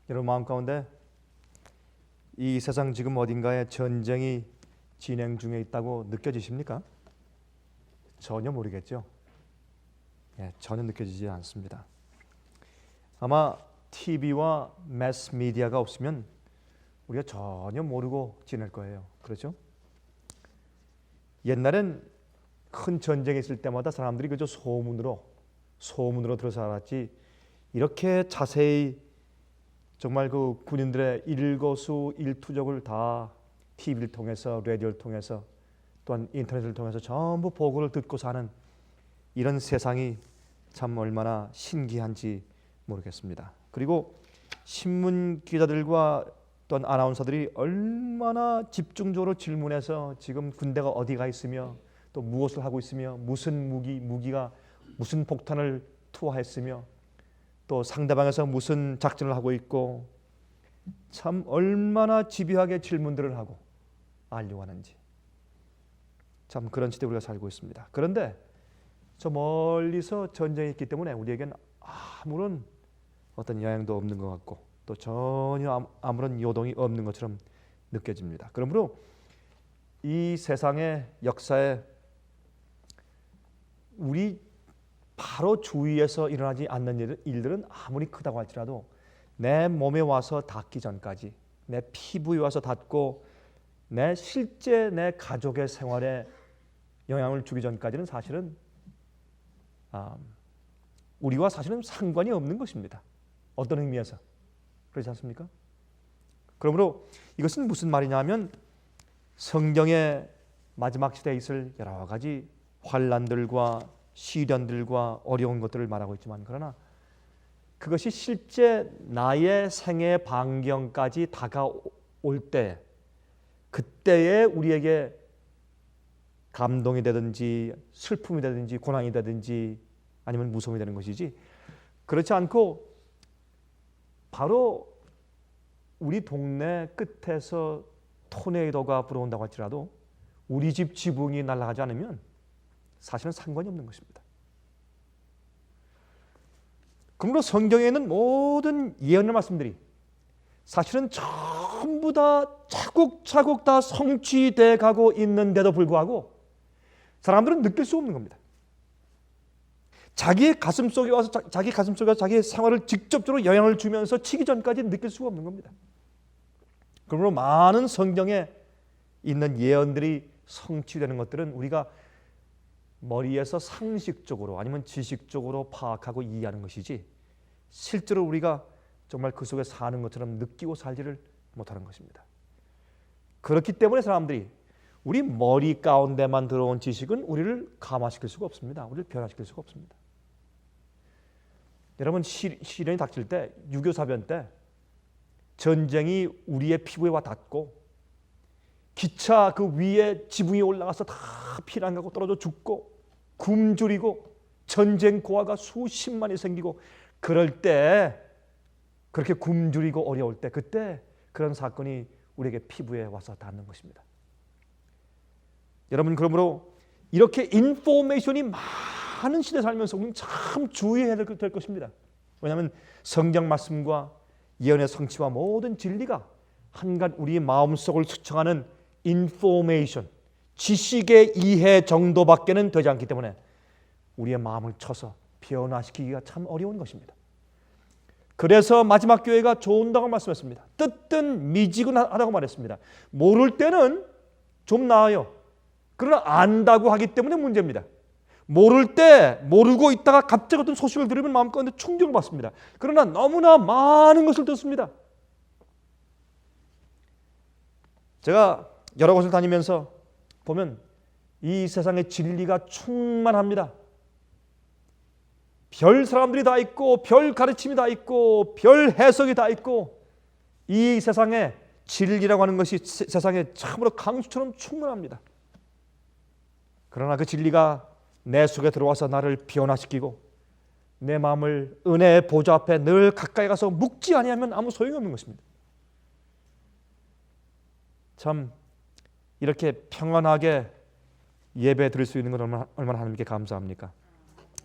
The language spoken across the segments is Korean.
여러분 마음 가운데 이 세상 지금 어딘가에 전쟁이 진행 중에 있다고 느껴지십니까? 전혀 모르겠죠. 전혀 느껴지지 않습니다. 아마 TV와 매스 미디어가 없으면 우리가 전혀 모르고 지낼 거예요. 그렇죠? 옛날엔 큰 전쟁이 있을 때마다 사람들이 그저 소문으로 들어서 알았지, 이렇게 자세히 정말 그 군인들의 일거수일투족을 다 TV를 통해서, 라디오를 통해서, 또한 인터넷을 통해서 전부 보고를 듣고 사는 이런 세상이 참 얼마나 신기한지 모르겠습니다. 그리고 신문 기자들과 또한 아나운서들이 얼마나 집중적으로 질문해서 지금 군대가 어디가 있으며 또 무엇을 하고 있으며 무슨 무기가 무슨 폭탄을 투하했으며 또 상대방에서 무슨 작전을 하고 있고, 참 얼마나 집요하게 질문들을 하고 알려고 하는지, 참 그런 시대에 우리가 살고 있습니다. 그런데 저 멀리서 전쟁이 있기 때문에 우리에겐 아무런 어떤 영향도 없는 것 같고 또 전혀 아무런 요동이 없는 것처럼 느껴집니다. 그러므로 이 세상의 역사에 우리 바로 주위에서 일어나지 않는 일들은 아무리 크다고 할지라도 내 몸에 와서 닿기 전까지, 내 피부에 와서 닿고 실제 내 가족의 생활에 영향을 주기 전까지는 사실은 우리와 사실은 상관이 없는 것입니다. 어떤 의미에서 그렇지 않습니까? 그러므로 이것은 무슨 말이냐 하면, 성경의 마지막 시대에 있을 여러 가지 환난들과 시련들과 어려운 것들을 말하고 있지만, 그러나 그것이 실제 나의 생애 반경까지 다가올 때, 그때에 우리에게 감동이 되든지 슬픔이 되든지 고난이 되든지 아니면 무서움이 되는 것이지, 그렇지 않고 바로 우리 동네 끝에서 토네이도가 불어온다고 할지라도 우리 집 지붕이 날아가지 않으면 사실은 상관이 없는 것입니다. 그러므로 성경에 있는 모든 예언의 말씀들이 사실은 전부 다 차곡차곡 다 성취돼 가고 있는데도 불구하고 사람들은 느낄 수 없는 겁니다. 자기의 가슴 속에 와서 자기의 생활을 직접적으로 영향을 주면서 치기 전까지 느낄 수가 없는 겁니다. 그러므로 많은 성경에 있는 예언들이 성취되는 것들은 우리가 머리에서 상식적으로 아니면 지식적으로 파악하고 이해하는 것이지, 실제로 우리가 정말 그 속에 사는 것처럼 느끼고 살지를 못하는 것입니다. 그렇기 때문에 사람들이 우리 머리 가운데만 들어온 지식은 우리를 감화시킬 수가 없습니다. 우리를 변화시킬 수가 없습니다. 여러분, 시련이 닥칠 때, 6.25 사변 때 전쟁이 우리의 피부에 와 닿고 기차 그 위에 지붕이 올라가서 다 피난 가고 떨어져 죽고 굶주리고 전쟁 고아가 수십만이 생기고, 그럴 때, 그렇게 굶주리고 어려울 때, 그때 그런 사건이 우리에게 피부에 와서 닿는 것입니다. 여러분, 그러므로 이렇게 인포메이션이 많은 시대에 살면서 우리는 참 주의해야 될 것입니다. 왜냐하면 성경 말씀과 예언의 성취와 모든 진리가 한간 우리의 마음속을 수청하는 인포메이션, 지식의 이해 정도밖에는 되지 않기 때문에 우리의 마음을 쳐서 변화시키기가 참 어려운 것입니다. 그래서 마지막 교회가 좋은다고 말씀했습니다. 뜻든 미지근하다고 말했습니다. 모를 때는 좀 나아요. 그러나 안다고 하기 때문에 문제입니다. 모를 때 모르고 있다가 갑자기 어떤 소식을 들으면 마음 가운데 충격을 받습니다. 그러나 너무나 많은 것을 듣습니다. 제가 여러 곳을 다니면서 보면 이 세상에 진리가 충만합니다. 별 사람들이 다 있고 별 가르침이 다 있고 별 해석이 다 있고, 이 세상에 진리라고 하는 것이 세상에 참으로 강수처럼 충만합니다. 그러나 그 진리가 내 속에 들어와서 나를 변화시키고 내 마음을 은혜의 보좌 앞에 늘 가까이 가서 묵지 아니하면 아무 소용이 없는 것입니다. 참 이렇게 평안하게 예배 드릴 수 있는 건 얼마나 하나님께 감사합니까?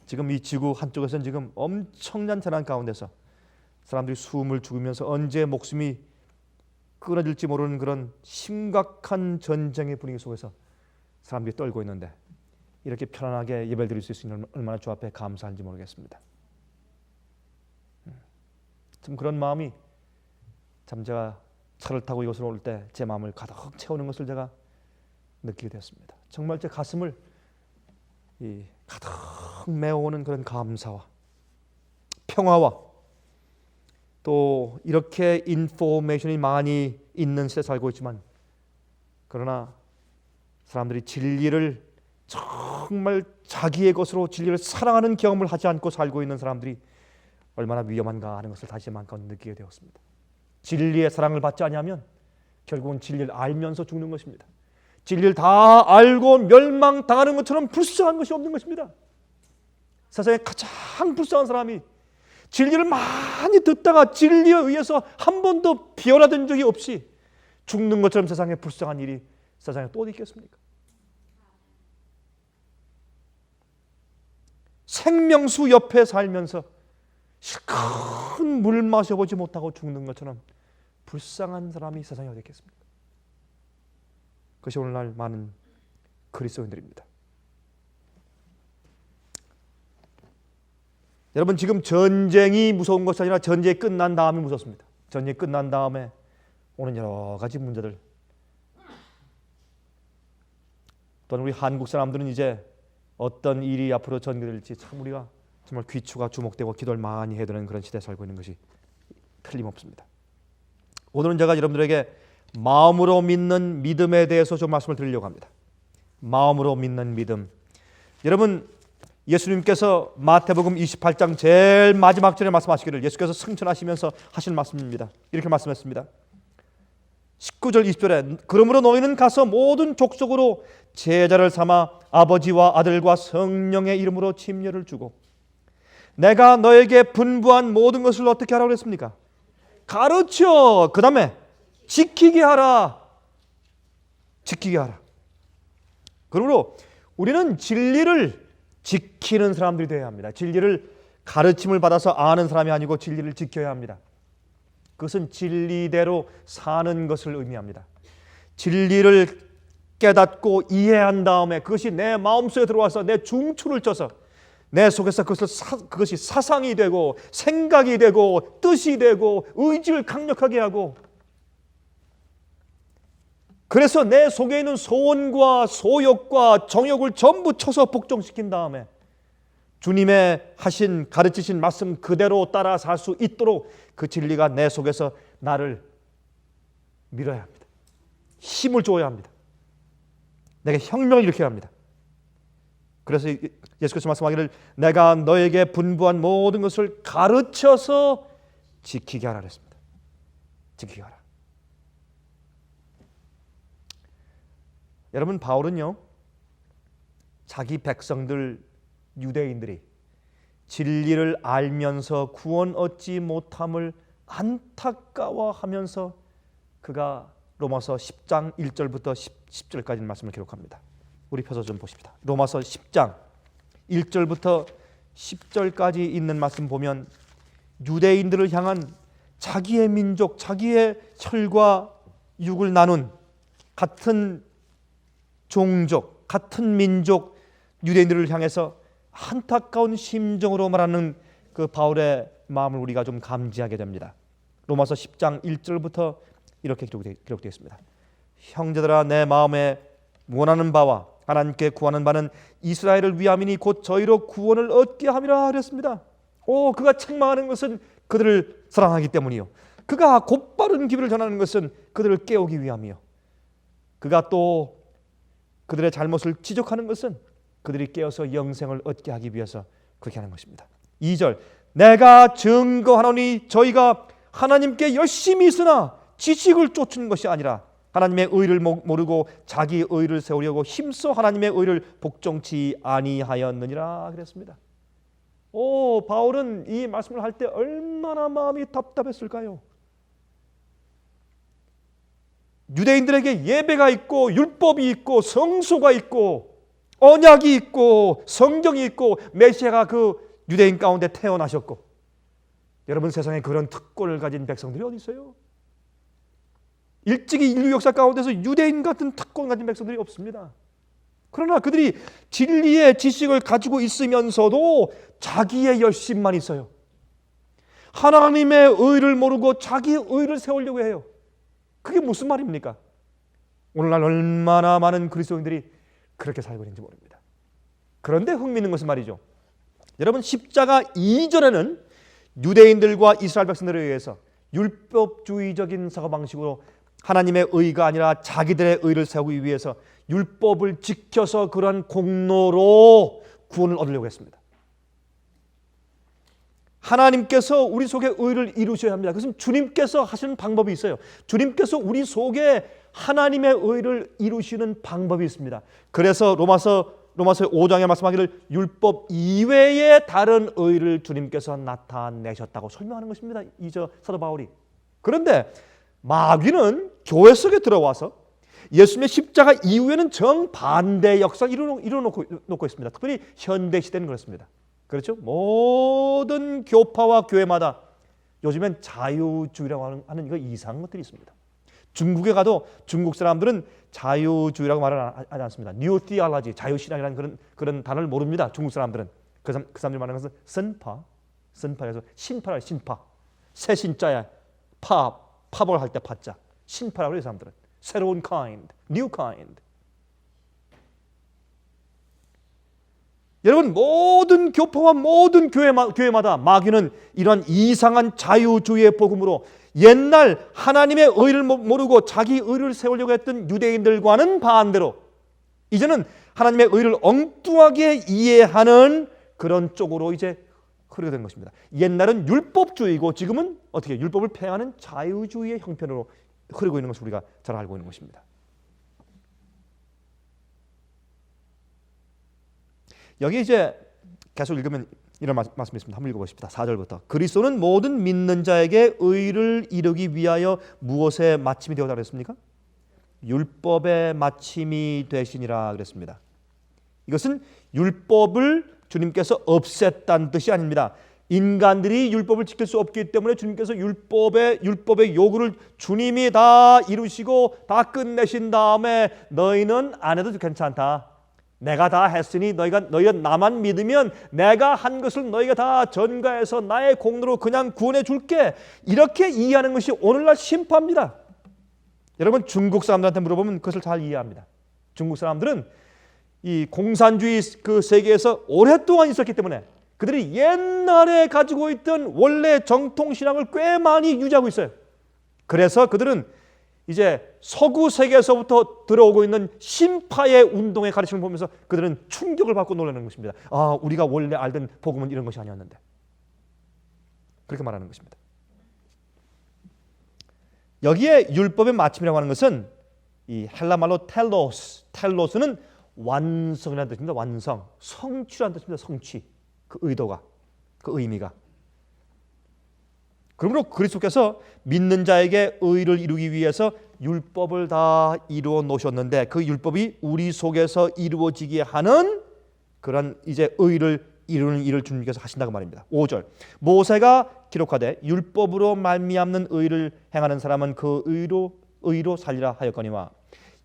지금 이 지구 한쪽에서는 지금 엄청난 재난 가운데서 사람들이 숨을 죽이면서 언제 목숨이 끊어질지 모르는 그런 심각한 전쟁의 분위기 속에서 사람들이 떨고 있는데 이렇게 편안하게 예배를 드릴 수 있으니 얼마나 주 앞에 감사한지 모르겠습니다. 참 그런 마음이 참 제가 차를 타고 이곳으로 올 때 제 마음을 가득 채우는 것을 제가 느끼게 되었습니다. 정말 제 가슴을 가득 메워오는 그런 감사와 평화와 또 이렇게 인포메이션이 많이 있는 시대에 살고 있지만 그러나 사람들이 진리를 정말 자기의 것으로 진리를 사랑하는 경험을 하지 않고 살고 있는 사람들이 얼마나 위험한가 하는 것을 다시 한번 느끼게 되었습니다. 진리의 사랑을 받지 않으면 결국은 진리를 알면서 죽는 것입니다. 진리를 다 알고 멸망당하는 것처럼 불쌍한 것이 없는 것입니다. 세상에 가장 불쌍한 사람이 진리를 많이 듣다가 진리에 의해서 한 번도 변화된 적이 없이 죽는 것처럼 세상에 불쌍한 일이 세상에 또 어디 있겠습니까? 생명수 옆에 살면서 실컷 물 마셔보지 못하고 죽는 것처럼 불쌍한 사람이 세상에 어디 있겠습니까? 그것이 오늘날 많은 그리스도인들입니다. 여러분, 지금 전쟁이 무서운 것이 아니라 전쟁이 끝난 다음에 무섭습니다. 전쟁이 끝난 다음에 오는 여러 가지 문제들, 또는 우리 한국 사람들은 이제 어떤 일이 앞으로 전개될지 참 우리가 정말 귀추가 주목되고 기도를 많이 해야 되는 그런 시대에 살고 있는 것이 틀림없습니다. 오늘은 제가 여러분들에게 마음으로 믿는 믿음에 대해서 좀 말씀을 드리려고 합니다. 마음으로 믿는 믿음. 여러분, 예수님께서 마태복음 28장 제일 마지막 절에 말씀하시기를 예수께서 승천하시면서 하신 말씀입니다. 이렇게 말씀했습니다. 19절 20절에 그러므로 너희는 가서 모든 족속으로 제자를 삼아 아버지와 아들과 성령의 이름으로 침례를 주고 내가 너에게 분부한 모든 것을 어떻게 하라고 그랬습니까? 가르쳐. 그 다음에 지키게 하라. 지키게 하라. 그러므로 우리는 진리를 지키는 사람들이 되어야 합니다. 진리를 가르침을 받아서 아는 사람이 아니고 진리를 지켜야 합니다. 그것은 진리대로 사는 것을 의미합니다. 진리를 깨닫고 이해한 다음에 그것이 내 마음속에 들어와서 내 중추를 쳐서 내 속에서 그것이 사상이 되고 생각이 되고 뜻이 되고 의지를 강력하게 하고 그래서 내 속에 있는 소원과 소욕과 정욕을 전부 쳐서 복종시킨 다음에 주님의 하신 가르치신 말씀 그대로 따라 살 수 있도록 그 진리가 내 속에서 나를 밀어야 합니다. 힘을 줘야 합니다. 내게 혁명을 일으켜야 합니다. 그래서 예수께서 말씀하기를 내가 너에게 분부한 모든 것을 가르쳐서 지키게 하라 그랬습니다. 지키게 하라. 여러분, 바울은요 자기 백성들 유대인들이 진리를 알면서 구원 얻지 못함을 안타까워하면서 그가 로마서 10장 1절부터 10절까지 말씀을 기록합니다. 우리 펴서 좀 보십시다. 로마서 10장 1절부터 10절까지 있는 말씀 보면 유대인들을 향한 자기의 민족, 자기의 혈과 육을 나눈 같은 종족, 같은 민족 유대인들을 향해서 안타까운 심정으로 말하는 그 바울의 마음을 우리가 좀 감지하게 됩니다. 로마서 10장 1절부터 이렇게 기록되어 있습니다. 형제들아, 내 마음에 원하는 바와 하나님께 구하는 바는 이스라엘을 위함이니 곧 저희로 구원을 얻게 함이라 하였습니다. 그가 책망하는 것은 그들을 사랑하기 때문이요, 그가 곧바른 기회를 전하는 것은 그들을 깨우기 위함이요, 그가 또 그들의 잘못을 지적하는 것은 그들이 깨어서 영생을 얻게 하기 위해서 그렇게 하는 것입니다. 2절 내가 증거하노니 저희가 하나님께 열심히 있으나 지식을 쫓는 것이 아니라 하나님의 의를 모르고 자기 의를 세우려고 힘써 하나님의 의를 복종치 아니하였느니라 그랬습니다. 바울은 이 말씀을 할 때 얼마나 마음이 답답했을까요? 유대인들에게 예배가 있고 율법이 있고 성소가 있고 언약이 있고 성경이 있고 메시아가 그 유대인 가운데 태어나셨고 여러분, 세상에 그런 특권을 가진 백성들이 어디 있어요? 일찍이 인류 역사 가운데서 유대인 같은 특권 가진 백성들이 없습니다. 그러나 그들이 진리의 지식을 가지고 있으면서도 자기의 열심만 있어요. 하나님의 의를 모르고 자기의 의를 세우려고 해요. 그게 무슨 말입니까? 오늘날 얼마나 많은 그리스도인들이 그렇게 살고 있는지 모릅니다. 그런데 흥미있는 것은 말이죠, 여러분, 십자가 이전에는 유대인들과 이스라엘 백성들에 의해서 율법주의적인 사고방식으로 하나님의 의가 아니라 자기들의 의를 세우기 위해서 율법을 지켜서 그러한 공로로 구원을 얻으려고 했습니다. 하나님께서 우리 속에 의를 이루셔야 합니다. 그것은 주님께서 하시는 방법이 있어요. 주님께서 우리 속에 하나님의 의를 이루시는 방법이 있습니다. 그래서 로마서 5장에 말씀하기를 율법 이외의 다른 의를 주님께서 나타내셨다고 설명하는 것입니다. 이저 사도 바울이. 그런데 마귀는 교회 속에 들어와서 예수님의 십자가 이후에는 정반대의 역사를 이루어놓고 있습니다. 특별히 현대 시대는 그렇습니다. 그렇죠? 모든 교파와 교회마다 요즘엔 자유주의라고 하는 이거 이상한 것들이 있습니다. 중국에 가도 중국 사람들은 자유주의라고 말을 하지 않습니다. 뉴 티올로지, 자유신앙이라는 그런 단어를 모릅니다. 중국 사람들은. 그 사람들이 말하는 것은 선파에서 신파라, 신파. 새 신자야. 파벌 할 때 파자. 신파라고 해요, 사람들은. 새로운 kind, new kind. 여러분, 모든 교파와 모든 교회마다 마귀는 이런 이상한 자유주의의 복음으로 옛날 하나님의 의를 모르고 자기 의를 세우려고 했던 유대인들과는 반대로 이제는 하나님의 의를 엉뚱하게 이해하는 그런 쪽으로 이제 흐르게 된 것입니다. 옛날은 율법주의고 지금은 어떻게 율법을 폐하는 자유주의의 형편으로 흐르고 있는 것을 우리가 잘 알고 있는 것입니다. 여기 이제 계속 읽으면 이런 말씀이 있습니다. 한번 읽어보십시다. 4절부터. 그리스도는 모든 믿는 자에게 의를 이루기 위하여 무엇의 마침이 되었다 그랬습니까? 율법의 마침이 되시니라 그랬습니다. 이것은 율법을 주님께서 없앴다는 뜻이 아닙니다. 인간들이 율법을 지킬 수 없기 때문에 주님께서 율법의 요구를 주님이 다 이루시고 다 끝내신 다음에 너희는 안 해도 괜찮다. 내가 다 했으니 너희가 나만 믿으면 내가 한 것을 너희가 다 전가해서 나의 공로로 그냥 구원해 줄게. 이렇게 이해하는 것이 오늘날 심파입니다. 여러분, 중국 사람들한테 물어보면 그것을 잘 이해합니다. 중국 사람들은 이 공산주의 그 세계에서 오랫동안 있었기 때문에 그들이 옛날에 가지고 있던 원래 정통 신앙을 꽤 많이 유지하고 있어요. 그래서 그들은 이제 서구 세계에서부터 들어오고 있는 신파의 운동의 가르침을 보면서 그들은 충격을 받고 놀라는 것입니다. 아, 우리가 원래 알던 복음은 이런 것이 아니었는데. 그렇게 말하는 것입니다. 여기에 율법의 마침이라고 하는 것은 이 헬라 말로 텔로스는 완성이라는 뜻입니다. 완성, 성취라는 뜻입니다. 성취, 그 의도가, 그 의미가. 그러므로 그리스도께서 믿는 자에게 의를 이루기 위해서 율법을 다 이루어 놓으셨는데 그 율법이 우리 속에서 이루어지게 하는 그런 이제 의를 이루는 일을 주님께서 하신다고 말입니다. 5절. 모세가 기록하되 율법으로 말미암는 의를 행하는 사람은 그 의로 살리라 하였거니와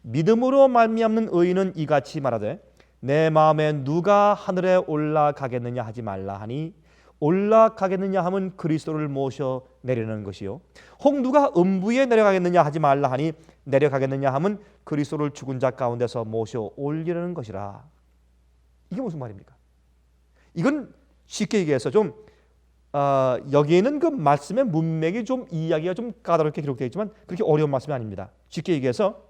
믿음으로 말미암는 의는 이같이 말하되 내 마음에 누가 하늘에 올라가겠느냐 하지 말라 하니 올라가겠느냐 하면 그리스도를 모셔 내려는 것이요 혹 누가 음부에 내려가겠느냐 하지 말라 하니 내려가겠느냐 하면 그리스도를 죽은 자 가운데서 모셔 올리려는 것이라. 이게 무슨 말입니까? 이건 쉽게 얘기해서 좀 여기에는 그 말씀의 문맥이 좀 이야기가 좀 까다롭게 기록되어 있지만 그렇게 어려운 말씀이 아닙니다. 쉽게 얘기해서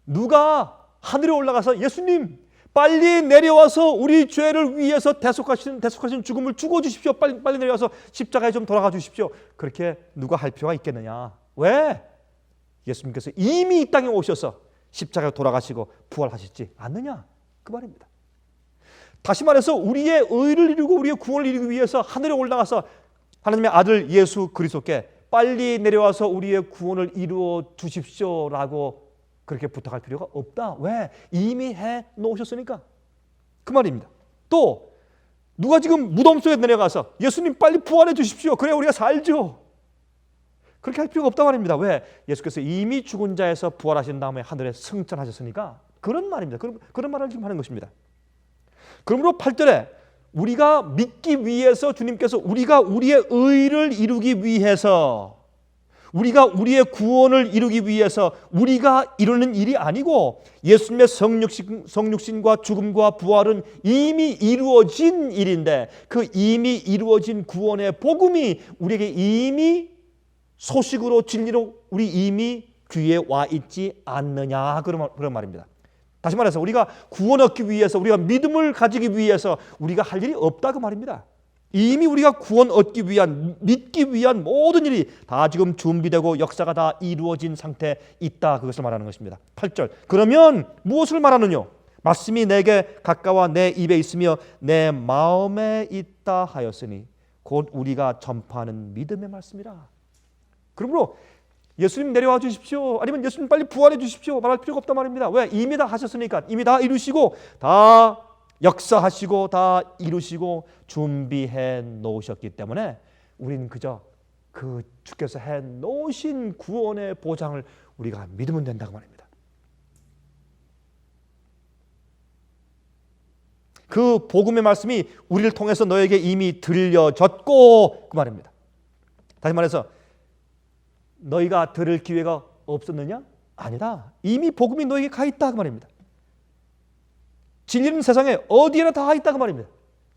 누가 하늘에 올라가서 예수님 빨리 내려와서 우리 죄를 위해서 대속하신 죽음을 죽어주십시오. 빨리 내려와서 십자가에 좀 돌아가 주십시오. 그렇게 누가 할 필요가 있겠느냐? 왜? 예수님께서 이미 이 땅에 오셔서 십자가에 돌아가시고 부활하셨지 않느냐? 그 말입니다. 다시 말해서 우리의 의를 이루고 우리의 구원을 이루기 위해서 하늘에 올라가서 하나님의 아들 예수 그리스도께 빨리 내려와서 우리의 구원을 이루어 주십시오라고 그렇게 부탁할 필요가 없다. 왜? 이미 해 놓으셨으니까. 그 말입니다. 또 누가 지금 무덤 속에 내려가서 예수님 빨리 부활해 주십시오. 그래야 우리가 살죠. 그렇게 할 필요가 없단 말입니다. 왜? 예수께서 이미 죽은 자에서 부활하신 다음에 하늘에 승천하셨으니까 그런 말입니다. 그런 말을 지금 하는 것입니다. 그러므로 8절에 우리가 믿기 위해서 주님께서 우리가 우리의 의를 이루기 위해서 우리가 우리의 구원을 이루기 위해서 우리가 이루는 일이 아니고 예수님의 성육신과 죽음과 부활은 이미 이루어진 일인데 그 이미 이루어진 구원의 복음이 우리에게 이미 소식으로 진리로 우리 이미 귀에 와 있지 않느냐 그런 말입니다. 다시 말해서 우리가 구원 얻기 위해서 우리가 믿음을 가지기 위해서 우리가 할 일이 없다 그 말입니다. 이미 우리가 구원 얻기 위한 믿기 위한 모든 일이 다 지금 준비되고 역사가 다 이루어진 상태에 있다 그것을 말하는 것입니다. 8절 그러면 무엇을 말하느냐? 말씀이 내게 가까워 내 입에 있으며 내 마음에 있다 하였으니 곧 우리가 전파하는 믿음의 말씀이라. 그러므로 예수님 내려와 주십시오. 아니면 예수님 빨리 부활해 주십시오. 말할 필요가 없단 말입니다. 왜? 이미 다 하셨으니까. 이미 다 이루시고 다 역사하시고 다 이루시고 준비해 놓으셨기 때문에 우리는 그저 그 주께서 해 놓으신 구원의 보장을 우리가 믿으면 된다고 말입니다. 그 복음의 말씀이 우리를 통해서 너에게 이미 들려졌고 그 말입니다. 다시 말해서 너희가 들을 기회가 없었느냐? 아니다. 이미 복음이 너에게 가 있다 그 말입니다. 진리는 세상에 어디에나 다 있다 그 말입니다.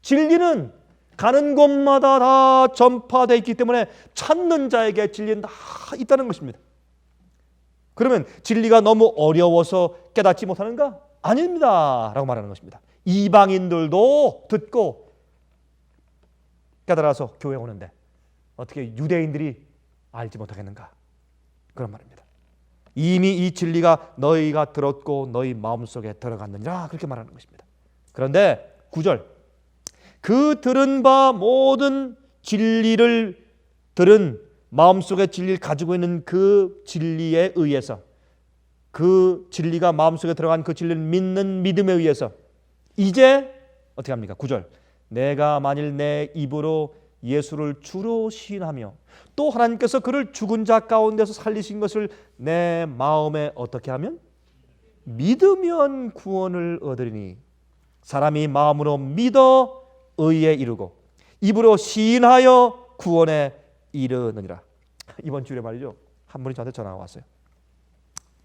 진리는 가는 곳마다 다 전파되어 있기 때문에 찾는 자에게 진리는 다 있다는 것입니다. 그러면 진리가 너무 어려워서 깨닫지 못하는가? 아닙니다 라고 말하는 것입니다. 이방인들도 듣고 깨달아서 교회에 오는데 어떻게 유대인들이 알지 못하겠는가? 그런 말입니다. 이미 이 진리가 너희가 들었고 너희 마음속에 들어갔느니라 그렇게 말하는 것입니다. 그런데 9절 그 들은 바 모든 진리를 들은 마음속에 진리를 가지고 있는 그 진리에 의해서 그 진리가 마음속에 들어간 그 진리를 믿는 믿음에 의해서 이제 어떻게 합니까? 9절 내가 만일 내 입으로 예수를 주로 시인하며 또 하나님께서 그를 죽은 자 가운데서 살리신 것을 내 마음에 어떻게 하면? 믿으면 구원을 얻으리니 사람이 마음으로 믿어 의에 이르고 입으로 시인하여 구원에 이르느니라. 이번 주에 말이죠. 한 분이 저한테 전화가 왔어요.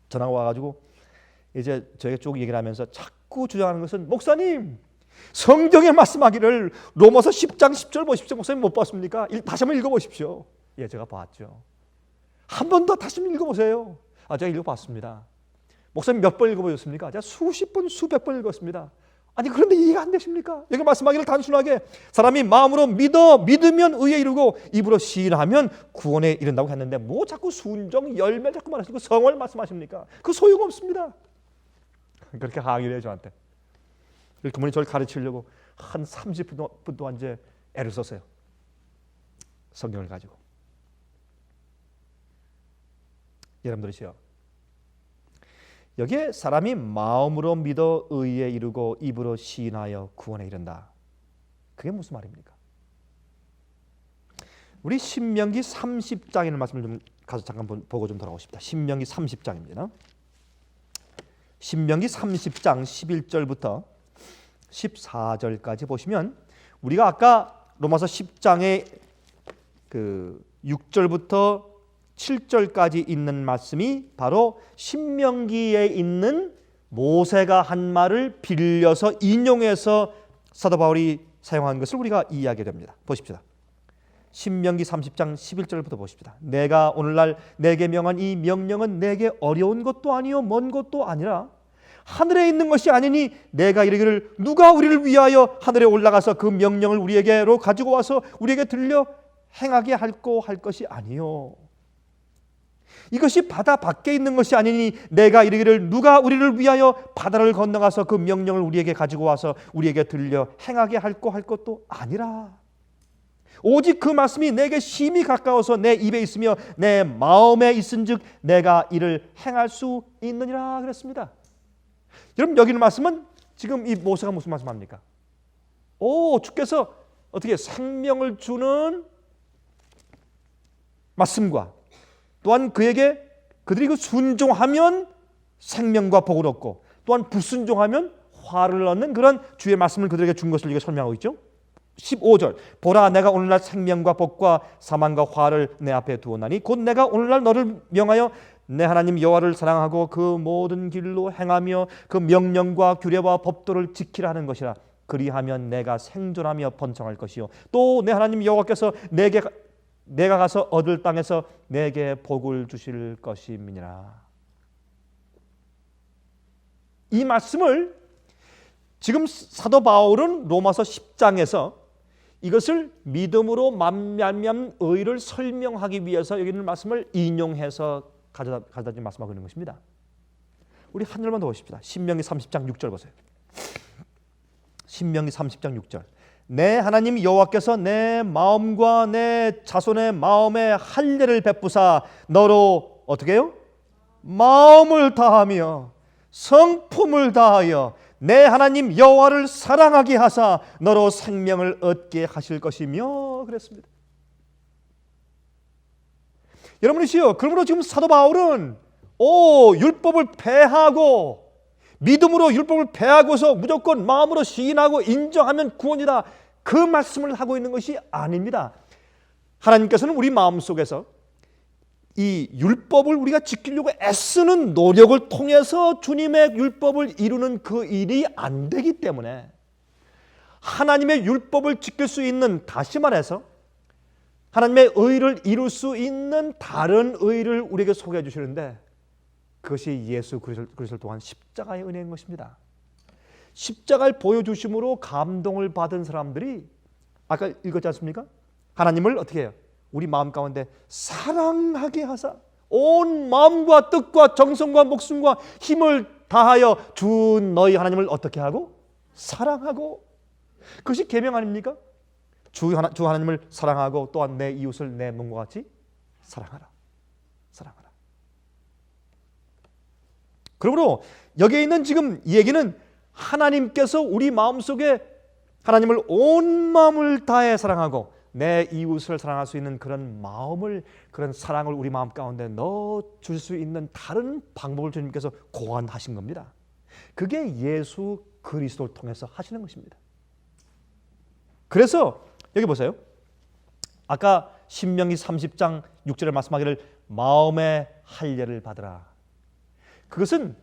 전화가 와가지고 이제 저에게 쭉 얘기를 하면서 자꾸 주장하는 것은 목사님 성경에 말씀하기를 로마서 10장 10절 보십시오. 목사님 못 봤습니까? 다시 한번 읽어보십시오. 예, 제가 봤죠. 한 번 더 다시 한번 읽어보세요. 제가 읽어봤습니다. 목사님 몇 번 읽어보셨습니까? 제가 수십 번, 수백 번 읽었습니다. 아니 그런데 이해가 안 되십니까? 여기 말씀하기를 단순하게 사람이 마음으로 믿으면 의에 이르고 입으로 시인하면 구원에 이른다고 했는데 뭐 자꾸 순종, 열매 자꾸 말하시고 성을 말씀하십니까? 그 소용없습니다. 그렇게 항의를 해요 저한테. 그분이 저를 가르치려고 한 30분 동안 이제 애를 썼어요. 성경을 가지고. 여러분들이시요. 여기에 사람이 마음으로 믿어 의에 이르고 입으로 시인하여 구원에 이른다. 그게 무슨 말입니까? 우리 신명기 30장에 있는 말씀을 좀 가서 잠깐 보고 좀 돌아오고 싶다. 신명기 30장입니다. 신명기 30장 11절부터 14절까지 보시면 우리가 아까 로마서 10장의 그 6절부터 7절까지 있는 말씀이 바로 신명기에 있는 모세가 한 말을 빌려서 인용해서 사도 바울이 사용한 것을 우리가 이해하게 됩니다. 보십시다. 신명기 30장 11절부터 보십시다. 내가 오늘날 내게 명한 이 명령은 내게 어려운 것도 아니요 먼 것도 아니라 하늘에 있는 것이 아니니 내가 이르기를 누가 우리를 위하여 하늘에 올라가서 그 명령을 우리에게로 가지고 와서 우리에게 들려 행하게 할고 할 것이 아니요 이것이 바다 밖에 있는 것이 아니니 내가 이르기를 누가 우리를 위하여 바다를 건너가서 그 명령을 우리에게 가지고 와서 우리에게 들려 행하게 할고 할 것도 아니라 오직 그 말씀이 내게 심히 가까워서 내 입에 있으며 내 마음에 있은즉 내가 이를 행할 수 있느니라 그랬습니다. 여러분 여기 있는 말씀은 지금 이 모세가 무슨 말씀합니까? 주께서 어떻게 생명을 주는 말씀과 또한 그들이 그 순종하면 생명과 복을 얻고 또한 불순종하면 화를 얻는 그런 주의 말씀을 그들에게 준 것을 이게 설명하고 있죠. 15절 보라 내가 오늘날 생명과 복과 사망과 화를 내 앞에 두었나니 곧 내가 오늘날 너를 명하여 내 하나님 여호와를 사랑하고 그 모든 길로 행하며 그 명령과 규례와 법도를 지키라 하는 것이라. 그리하면 내가 생존하며 번창할 것이요 또 내 하나님 여호와께서 내가 가서 얻을 땅에서 내게 복을 주실 것임이니라. 이 말씀을 지금 사도 바울은 로마서 10장에서 이것을 믿음으로 말미암은 의를 설명하기 위해서 여기 있는 말씀을 인용해서 가져다 준 말씀하고 있는 것입니다. 우리 한 절만 더 보십시다. 신명기 30장 6절 보세요. 신명기 30장 6절 내 하나님 여호와께서 내 마음과 내 자손의 마음에 할례를 베푸사 너로 어떻게 해요? 마음을 다하며 성품을 다하여 내 하나님 여호와를 사랑하게 하사 너로 생명을 얻게 하실 것이며 그랬습니다. 여러분이시여, 그러므로 지금 사도 바울은 율법을 폐하고 믿음으로 율법을 폐하고서 무조건 마음으로 시인하고 인정하면 구원이다, 그 말씀을 하고 있는 것이 아닙니다. 하나님께서는 우리 마음속에서 이 율법을 우리가 지키려고 애쓰는 노력을 통해서 주님의 율법을 이루는 그 일이 안 되기 때문에 하나님의 율법을 지킬 수 있는, 다시 말해서 하나님의 의를 이룰 수 있는 다른 의를 우리에게 소개해 주시는데 그것이 예수 그리스도를 통한 십자가의 은혜인 것입니다. 십자가를 보여주심으로 감동을 받은 사람들이 아까 읽었지 않습니까? 하나님을 어떻게 해요? 우리 마음 가운데 사랑하게 하사 온 마음과 뜻과 정성과 목숨과 힘을 다하여 주 너희 하나님을 어떻게 하고? 사랑하고. 그것이 계명 아닙니까? 주 하나님을 사랑하고 또한 내 이웃을 내 몸과 같이 사랑하라. 사랑하라. 그러므로 여기에 있는 지금 이 얘기는 하나님께서 우리 마음속에 하나님을 온 마음을 다해 사랑하고 내 이웃을 사랑할 수 있는 그런 마음을, 그런 사랑을 우리 마음 가운데 넣어줄 수 있는 다른 방법을 주님께서 고안하신 겁니다. 그게 예수 그리스도를 통해서 하시는 것입니다. 그래서 여기 보세요. 아까 신명기 30장 6절에 말씀하기를 마음의 할례를 받으라. 그것은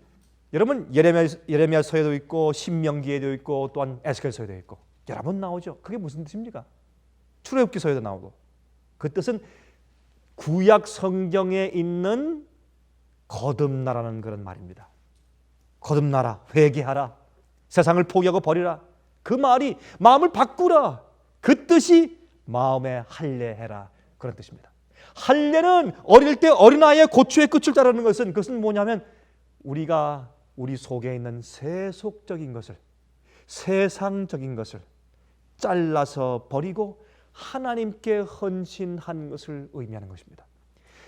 여러분 예레미야서에도 있고 신명기에도 있고 또한 에스겔서에도 있고 여러 번 나오죠. 그게 무슨 뜻입니까? 출애굽기서에도 나오고. 그 뜻은 구약 성경에 있는 거듭나라는 그런 말입니다. 거듭나라, 회개하라, 세상을 포기하고 버리라. 그 말이 마음을 바꾸라, 그 뜻이 마음의 할례해라, 그런 뜻입니다. 할례는 어릴 때 어린아이의 고추의 끝을 자르는 것은, 그것은 뭐냐면 우리가 우리 속에 있는 세속적인 것을, 세상적인 것을 잘라서 버리고 하나님께 헌신한 것을 의미하는 것입니다.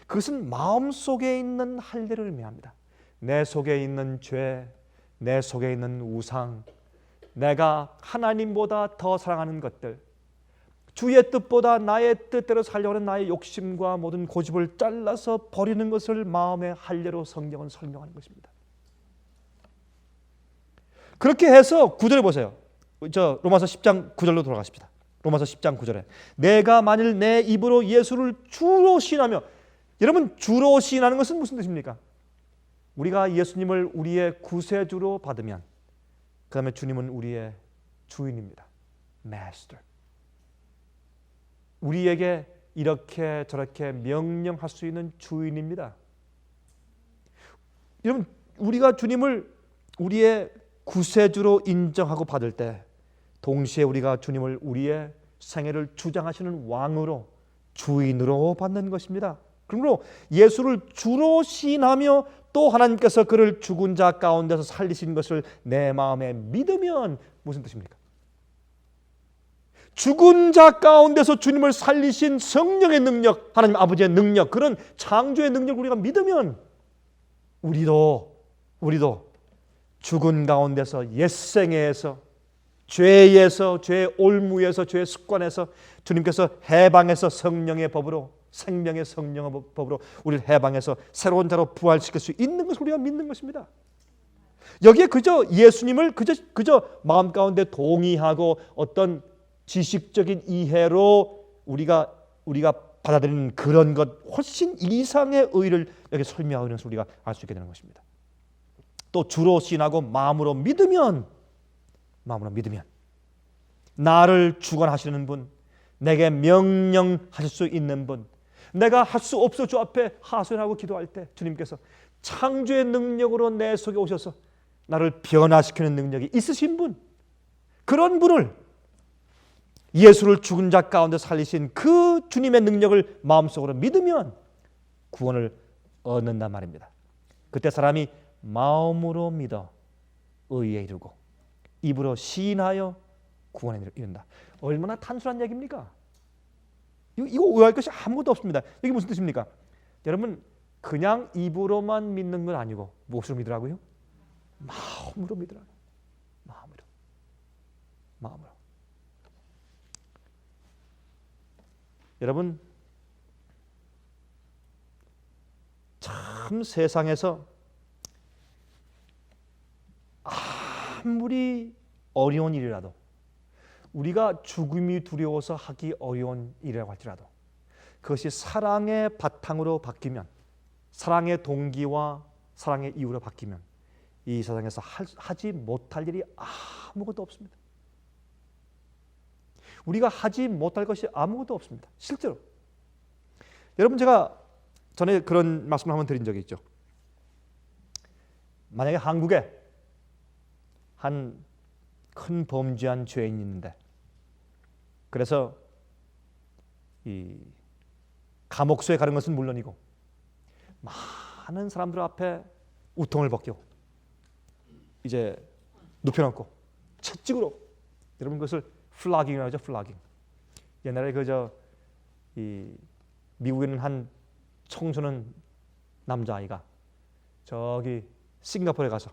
그것은 마음속에 있는 할례를 의미합니다. 내 속에 있는 죄, 내 속에 있는 우상, 내가 하나님보다 더 사랑하는 것들, 주의 뜻보다 나의 뜻대로 살려고 하는 나의 욕심과 모든 고집을 잘라서 버리는 것을 마음의 할례로 성경은 설명하는 것입니다. 그렇게 해서 9절에 보세요. 로마서 10장 9절로 돌아가십시다. 로마서 10장 9절에 내가 만일 내 입으로 예수를 주로 시인하며, 여러분 주로 시인하는 것은 무슨 뜻입니까? 우리가 예수님을 우리의 구세주로 받으면 그 다음에 주님은 우리의 주인입니다. Master. 우리에게 이렇게 저렇게 명령할 수 있는 주인입니다. 여러분 우리가 주님을 우리의 구세주로 인정하고 받을 때 동시에 우리가 주님을 우리의 생애를 주장하시는 왕으로, 주인으로 받는 것입니다. 그러므로 예수를 주로 시인하며 또 하나님께서 그를 죽은 자 가운데서 살리신 것을 내 마음에 믿으면 무슨 뜻입니까? 죽은 자 가운데서 주님을 살리신 성령의 능력, 하나님 아버지의 능력, 그런 창조의 능력을 우리가 믿으면 우리도 죽은 가운데서 옛생애에서 죄에서, 죄의 올무에서, 죄의 습관에서 주님께서 해방해서 성령의 법으로, 생명의 성령의 법으로 우리를 해방해서 새로운 자로 부활시킬 수 있는 것을 우리가 믿는 것입니다. 여기에 그저 예수님을 그저 마음 가운데 동의하고 어떤 지식적인 이해로 우리가 받아들이는 그런 것 훨씬 이상의 의를 여기 설명하고 있는 것을 우리가 알 수 있게 되는 것입니다. 또 주로 신하고 마음으로 믿으면 나를 주관하시는 분, 내게 명령하실 수 있는 분, 내가 할 수 없어 주 앞에 하소연하고 기도할 때 주님께서 창조의 능력으로 내 속에 오셔서 나를 변화시키는 능력이 있으신 분, 그런 분을, 예수를 죽은 자 가운데 살리신 그 주님의 능력을 마음속으로 믿으면 구원을 얻는단 말입니다. 그때 사람이 마음으로 믿어 의에 이르고 입으로 시인하여 구원에 이른다. 얼마나 단순한 얘기입니까? 이거 오해할 것이 아무것도 없습니다. 이게 무슨 뜻입니까? 여러분, 그냥 입으로만 믿는 건 아니고 무엇으로 믿으라고요? 마음으로 믿으라고요. 마음으로. 여러분, 참 세상에서 아무리 어려운 일이라도, 우리가 죽음이 두려워서 하기 어려운 일이라고 할지라도 그것이 사랑의 바탕으로 바뀌면, 사랑의 동기와 사랑의 이유로 바뀌면 이 세상에서 하지 못할 일이 아무것도 없습니다. 우리가 하지 못할 것이 아무것도 없습니다. 실제로. 여러분, 제가 전에 그런 말씀을 한번 드린 적이 있죠. 만약에 한국에 한 큰 범죄한 죄인이 있는데, 그래서 이 감옥소에 가는 것은 물론이고 많은 사람들 앞에 우통을 벗겨 이제 눕혀놓고 채찍으로, 여러분 그것을 플라깅이라고 하죠. 플라깅. 옛날에 이 미국에는 한 청소년 남자아이가 저기 싱가포르에 가서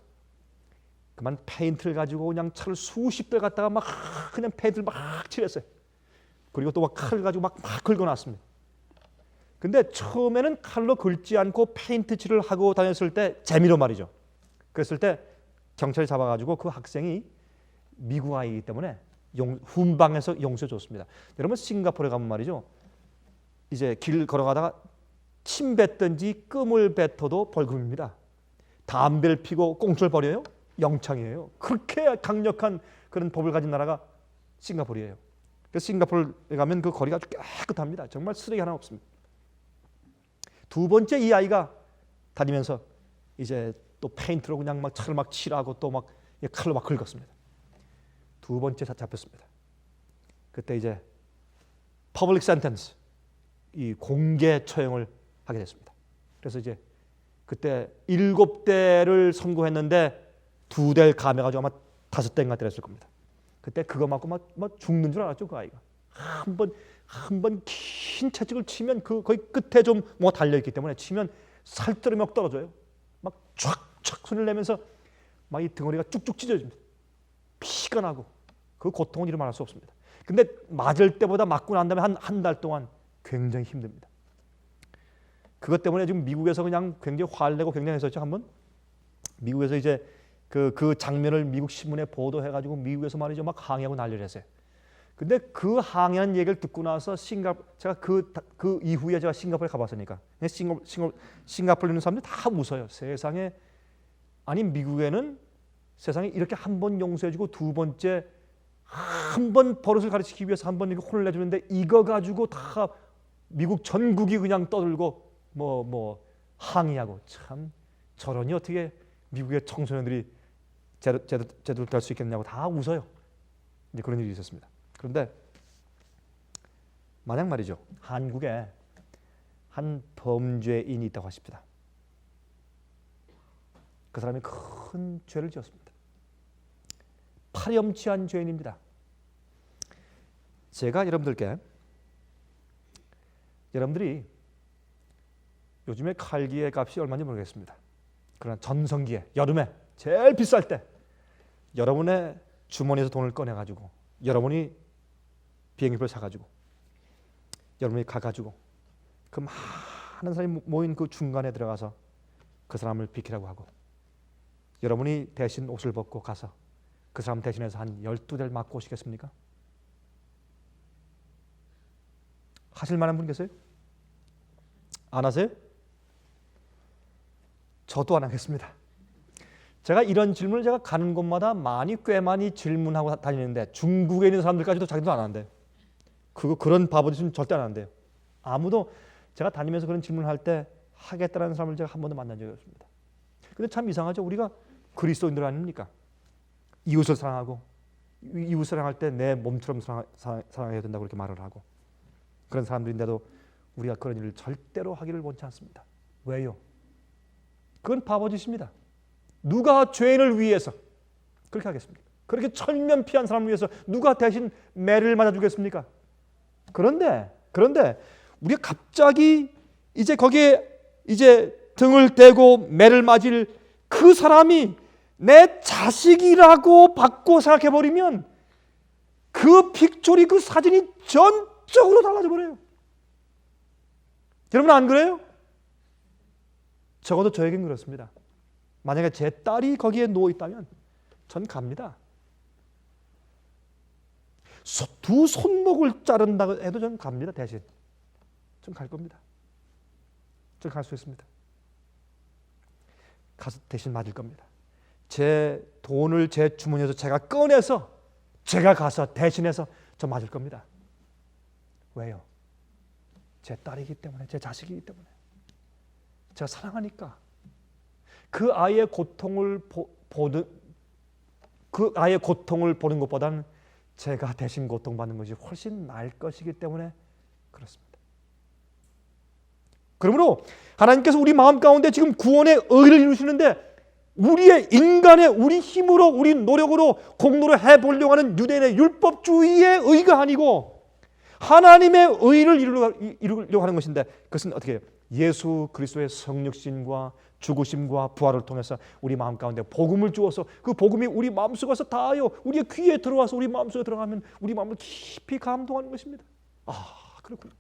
그만 페인트를 가지고 그냥 차를 수십 대 갖다가 막 그냥 페인트를 막 칠했어요. 그리고 또 막 칼을 가지고 막 긁어놨습니다. 근데 처음에는 칼로 긁지 않고 페인트 칠을 하고 다녔을 때, 재미로 말이죠. 그랬을 때 경찰이 잡아가지고 그 학생이 미국 아이이기 때문에 훈방해서 용서해 줬습니다. 여러분, 싱가포르에 가면 말이죠, 이제 길 걸어가다가 침 뱉든지 끔을 뱉어도 벌금입니다. 담배를 피고 꽁초를 버려요? 영창이에요. 그렇게 강력한 그런 법을 가진 나라가 싱가포르예요. 그래서 싱가포르에 가면 그 거리가 아주 깨끗합니다. 정말 쓰레기 하나 없습니다. 두 번째, 이 아이가 다니면서 이제 또 페인트로 그냥 막 차를 막 칠하고 또 막 칼로 막 긁었습니다. 두 번째 잡혔습니다. 그때 이제 퍼블릭 센텐스, 이 공개 처형을 하게 됐습니다. 그래서 이제 그때 7대를 선고했는데 2대를 감해가지고 아마 5대인가 때렸을 겁니다. 그때 그거 맞고 막 죽는 줄 알았죠, 그 아이가. 한 번 긴 채찍을 치면 그 거의 끝에 좀 뭐 달려있기 때문에 치면 살뜰히 막 떨어져요. 막 촥촥 손을 내면서 막 이 덩어리가 쭉쭉 찢어집니다. 피가 나고 그 고통은 이루 말할 수 없습니다. 근데 맞을 때보다 맞고 난 다음에 한 달 동안 굉장히 힘듭니다. 그것 때문에 지금 미국에서 그냥 굉장히 화를 내고 굉장히 했었죠. 한번 미국에서 이제 그 장면을 미국 신문에 보도해가지고 미국에서 말이죠, 막 항의하고 난리를 했어요. 근데 그 항의한 얘기를 듣고 나서 제가 그 이후에 제가 싱가포르에 가봤으니까 싱가포르에 있는 사람들이 다 웃어요. 세상에, 아니 미국에는 세상에 이렇게 한 번 용서해주고 두 번째 한 번 버릇을 가르치기 위해서 한 번 이렇게 혼을 내주는데 이거 가지고 다 미국 전국이 그냥 떠들고 뭐 항의하고, 참 저러니 어떻게 미국의 청소년들이 제대로 될 수 있겠냐고 다 웃어요. 이제 그런 일이 있었습니다. 그런데 만약 말이죠, 한국에 한 범죄인이 있다고 하십시다. 그 사람이 큰 죄를 지었습니다. 파렴치한 죄인입니다. 제가 여러분들이 요즘에 칼기의 값이 얼마인지 모르겠습니다. 그러나 전성기에, 여름에 제일 비쌀 때 여러분의 주머니에서 돈을 꺼내가지고 여러분이 비행기표를 사가지고 여러분이 가가지고 그 많은 사람이 모인 그 중간에 들어가서 그 사람을 비키라고 하고 여러분이 대신 옷을 벗고 가서 그 사람 대신해서 한 12대를 맞고 오시겠습니까? 하실 만한 분 계세요? 안 하세요? 저도 안 하겠습니다. 제가 이런 질문을 제가 가는 곳마다 꽤 많이 질문하고 다니는데 중국에 있는 사람들까지도 자기도 안 한대요. 그런 바보짓은 절대 안 한대요. 아무도 제가 다니면서 그런 질문을 할 때 하겠다는 사람을 제가 한 번도 만난 적이 없습니다. 근데 참 이상하죠. 우리가 그리스도인들 아닙니까? 이웃을 사랑하고 이웃 사랑할 때 내 몸처럼 사랑해야 된다고 그렇게 말을 하고 그런 사람들인데도 우리가 그런 일을 절대로 하기를 원치 않습니다. 왜요? 그건 바보짓입니다. 누가 죄인을 위해서 그렇게 하겠습니까? 그렇게 천면피한 사람을 위해서 누가 대신 매를 맞아주겠습니까? 그런데 우리가 갑자기 이제 거기에 이제 등을 대고 매를 맞을 그 사람이 내 자식이라고 받고 생각해버리면 그 픽처리, 그 사진이 전적으로 달라져 버려요. 여러분 안 그래요? 적어도 저에겐 그렇습니다. 만약에 제 딸이 거기에 누워 있다면 전 갑니다. 두 손목을 자른다고 해도 전 갑니다. 대신 전 갈 겁니다. 전 갈 수 있습니다. 가서 대신 맞을 겁니다. 제 돈을 제 주머니에서 제가 꺼내서 제가 가서 대신해서 저 맞을 겁니다. 왜요? 제 딸이기 때문에, 제 자식이기 때문에. 제가 사랑하니까. 그 아이의 고통을 보는 것보다는 제가 대신 고통받는 것이 훨씬 나을 것이기 때문에 그렇습니다. 그러므로 하나님께서 우리 마음 가운데 지금 구원의 의를 이루시는데 우리의 인간의 우리 힘으로 우리 노력으로 공로를 해보려고 하는 유대인의 율법주의의 의가 아니고 하나님의 의를 이루려고 하는 것인데 그것은 어떻게 해요? 예수 그리스도의 성육신과 죽으심과 부활을 통해서 우리 마음 가운데 복음을 주어서 그 복음이 우리 마음속에서 닿아요. 우리의 귀에 들어와서 우리 마음속에 들어가면 우리 마음을 깊이 감동하는 것입니다. 그렇군요.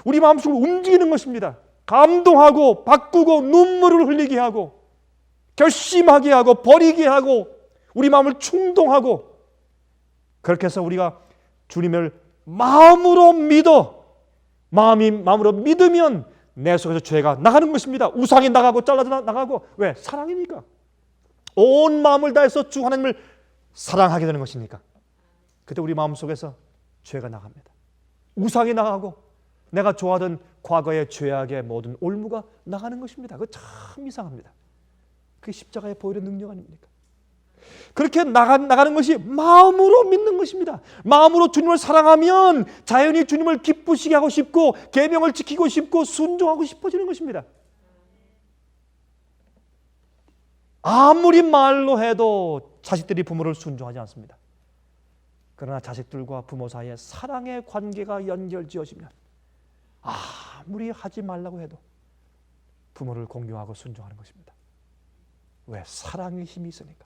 우리 마음속을 움직이는 것입니다. 감동하고 바꾸고 눈물을 흘리게 하고 결심하게 하고 버리게 하고 우리 마음을 충동하고 그렇게 해서 우리가 주님을 마음으로 믿으면 내 속에서 죄가 나가는 것입니다. 우상이 나가고 잘라져 나가고 왜? 사랑이니까. 온 마음을 다해서 주 하나님을 사랑하게 되는 것이니까. 그때 우리 마음속에서 죄가 나갑니다. 우상이 나가고 내가 좋아하던 과거의 죄악의 모든 올무가 나가는 것입니다. 그거 참 이상합니다. 그게 십자가에 보이는 능력 아닙니까? 그렇게 나가는 것이 마음으로 믿는 것입니다. 마음으로 주님을 사랑하면 자연히 주님을 기쁘시게 하고 싶고 계명을 지키고 싶고 순종하고 싶어지는 것입니다. 아무리 말로 해도 자식들이 부모를 순종하지 않습니다. 그러나 자식들과 부모 사이에 사랑의 관계가 연결지어지면 아무리 하지 말라고 해도 부모를 공경하고 순종하는 것입니다. 왜? 사랑의 힘이 있으니까.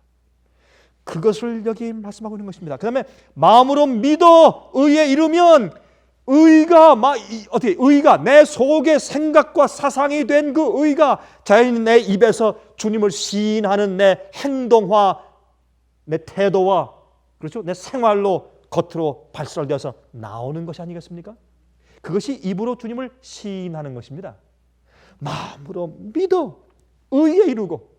그것을 여기 말씀하고 있는 것입니다. 그 다음에 마음으로 믿어 의에 이르면 의가 내 속의 생각과 사상이 된 그 의가 자연히 내 입에서 주님을 시인하는 내 행동화, 내 태도와 그렇죠? 내 생활로 겉으로 발설되어서 나오는 것이 아니겠습니까? 그것이 입으로 주님을 시인하는 것입니다. 마음으로 믿어 의에 이르고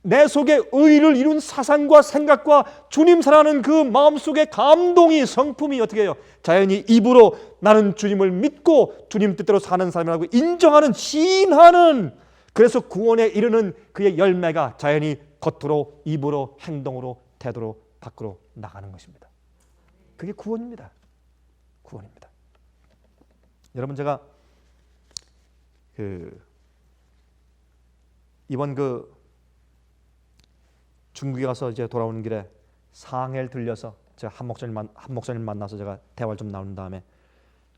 내 속에 의를 이룬 사상과 생각과 주님 사랑하는 그 마음속의 감동이 성품이 어떻게 해요? 자연히 입으로 나는 주님을 믿고 주님 뜻대로 사는 사람이라고 인정하는 시인하는 그래서 구원에 이르는 그의 열매가 자연히 겉으로 입으로 행동으로 태도로 밖으로 나가는 것입니다. 그게 구원입니다. 구원입니다. 여러분 제가 이번 중국에 가서 이제 돌아오는 길에 상해를 들려서 제가 한 목사님 만나서 제가 대화를 좀 나눈 다음에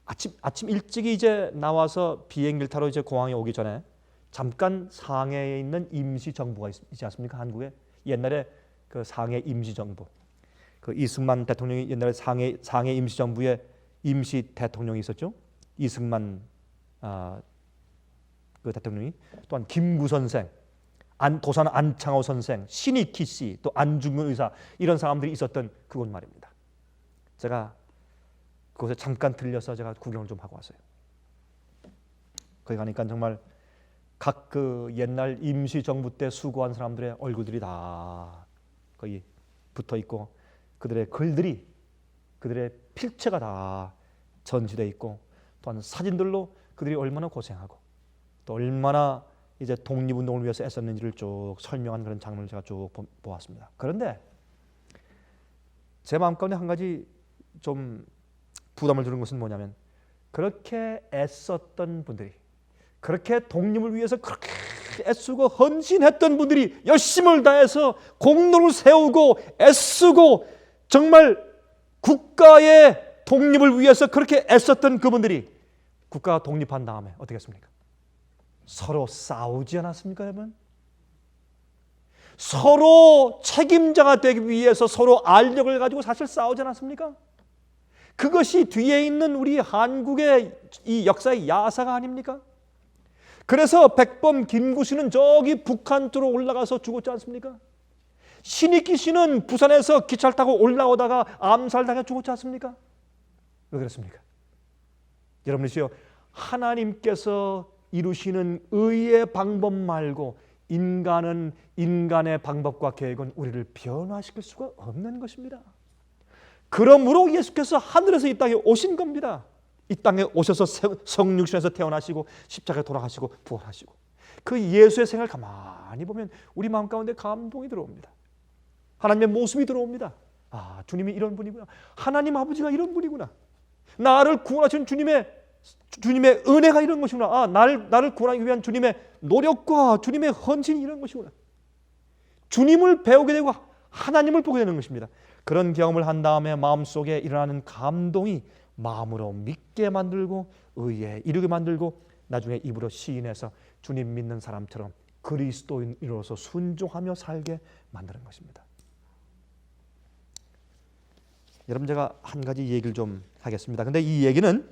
아침 일찍이 이제 나와서 비행기를 타러 이제 공항에 오기 전에 잠깐 상해에 있는 임시정부가 있지 않습니까? 한국에 옛날에 그 상해 임시정부 그 이승만 대통령이 옛날에 상해 임시정부의 임시 대통령이 있었죠. 이승만 그 대통령이, 또한 김구 선생, 도산 안창호 선생, 신익희 씨, 또 안중근 의사, 이런 사람들이 있었던 그곳 말입니다. 제가 그곳에 잠깐 들려서 제가 구경을 좀 하고 왔어요. 거기 가니까 정말 각 그 옛날 임시정부 때 수고한 사람들의 얼굴들이 다 거기 붙어 있고, 그들의 글들이, 그들의 필체가 다 전시되어 있고, 또한 사진들로 그들이 얼마나 고생하고 또 얼마나 이제 독립운동을 위해서 애썼는지를 쭉 설명한 그런 장면을 제가 쭉 보았습니다. 그런데 제 마음 가운데 한 가지 좀 부담을 주는 것은 뭐냐면, 그렇게 애썼던 분들이, 그렇게 독립을 위해서 그렇게 애쓰고 헌신했던 분들이, 열심을 다해서 공로를 세우고 애쓰고 정말 국가의 독립을 위해서 그렇게 애썼던 그분들이 국가가 독립한 다음에 어떻게 했습니까? 서로 싸우지 않았습니까, 여러분? 서로 책임자가 되기 위해서 서로 알력을 가지고 사실 싸우지 않았습니까? 그것이 뒤에 있는 우리 한국의 이 역사의 야사가 아닙니까? 그래서 백범 김구씨는 저기 북한 쪽으로 올라가서 죽었지 않습니까? 신익희 씨는 부산에서 기차를 타고 올라오다가 암살당해 죽었지 않습니까? 왜 그렇습니까? 여러분이시여, 하나님께서 이루시는 의의 방법 말고 인간은 인간의 방법과 계획은 우리를 변화시킬 수가 없는 것입니다. 그러므로 예수께서 하늘에서 이 땅에 오신 겁니다. 이 땅에 오셔서 성육신에서 태어나시고 십자가에 돌아가시고 부활하시고, 그 예수의 생활을 가만히 보면 우리 마음 가운데 감동이 들어옵니다. 하나님의 모습이 들어옵니다. 아, 주님이 이런 분이구나. 하나님 아버지가 이런 분이구나. 나를 구원하신 주님의 은혜가 이런 것이구나. 아, 나를 구원하기 위한 주님의 노력과 주님의 헌신이 이런 것이구나. 주님을 배우게 되고 하나님을 보게 되는 것입니다. 그런 경험을 한 다음에 마음속에 일어나는 감동이 마음으로 믿게 만들고 의에 이르게 만들고, 나중에 입으로 시인해서 주님 믿는 사람처럼 그리스도인으로서 순종하며 살게 만드는 것입니다. 여러분, 제가 한 가지 얘기를 좀 하겠습니다. 근데 이 얘기는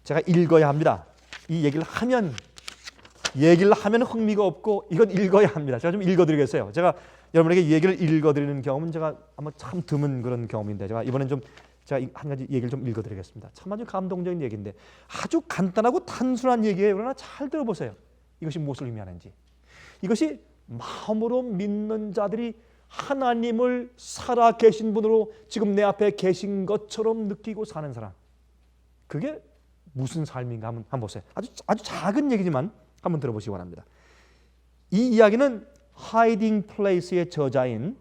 제가 읽어야 합니다. 이 얘기를 하면 흥미가 없고, 이건 읽어야 합니다. 제가 좀 읽어드리겠어요. 제가 여러분에게 이 얘기를 읽어드리는 경험은 제가 아마 참 드문 그런 경험인데, 제가 이번엔 좀 제가 한 가지 얘기를 좀 읽어드리겠습니다. 참 아주 감동적인 얘기인데, 아주 간단하고 단순한 얘기예요. 그러나 잘 들어보세요. 이것이 무엇을 의미하는지. 이것이 마음으로 믿는 자들이 하나님을 살아계신 분으로 지금 내 앞에 계신 것처럼 느끼고 사는 사람, 그게 무슨 삶인가 한번 보세요. 아주 작은 얘기지만 한번 들어보시기 바랍니다. 이 이야기는 하이딩 플레이스의 저자인